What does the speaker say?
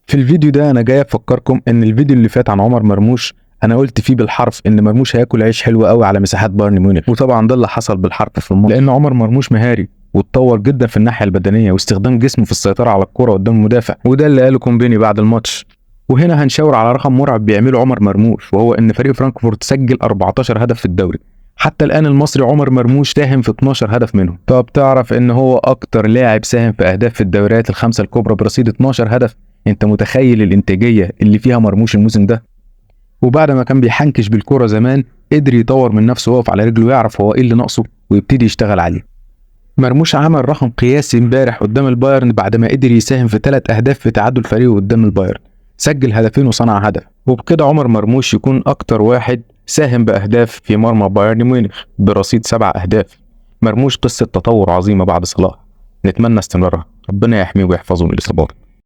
في الفيديو ده انا جاي افكركم ان الفيديو اللي فات عن عمر مرموش انا قلت فيه بالحرف ان مرموش هياكل عيش حلو قوي على مساحات بايرن ميونخ، وطبعا ده اللي حصل بالحرف في الماتش، لان عمر مرموش مهاري واتطور جدا في الناحيه البدنيه واستخدام جسمه في السيطره على الكره قدام المدافع، وده اللي قاله كومبيني بعد الماتش. وهنا هنشاور على رقم مرعب بيعمله عمر مرموش، وهو ان فريق فرانكفورت سجل 14 هدف في الدوري. حتى الان المصري عمر مرموش ساهم في 12 هدف منهم. طب تعرف ان هو اكتر لاعب ساهم في اهداف في الدوريات الخمسه الكبرى برصيد 12 هدف؟ انت متخيل الانتاجيه اللي فيها مرموش الموسم ده؟ وبعد ما كان بيحنكش بالكرة زمان قدر يطور من نفسه ويقف على رجله ويعرف هو ايه اللي ناقصه ويبتدي يشتغل عليه. مرموش عمل رقم قياسي امبارح قدام البايرن بعد ما قدر يساهم في 3 اهداف في تعادل فريقه قدام البايرن، سجل هدفين وصنع هدف، وبكده عمر مرموش يكون اكتر واحد ساهم باهداف في مرمى بايرن ميونخ برصيد 7 اهداف. مرموش قصة تطور عظيمة بعد صلاح، نتمنى استمرارها، ربنا يحميه ويحفظه من الاصابات.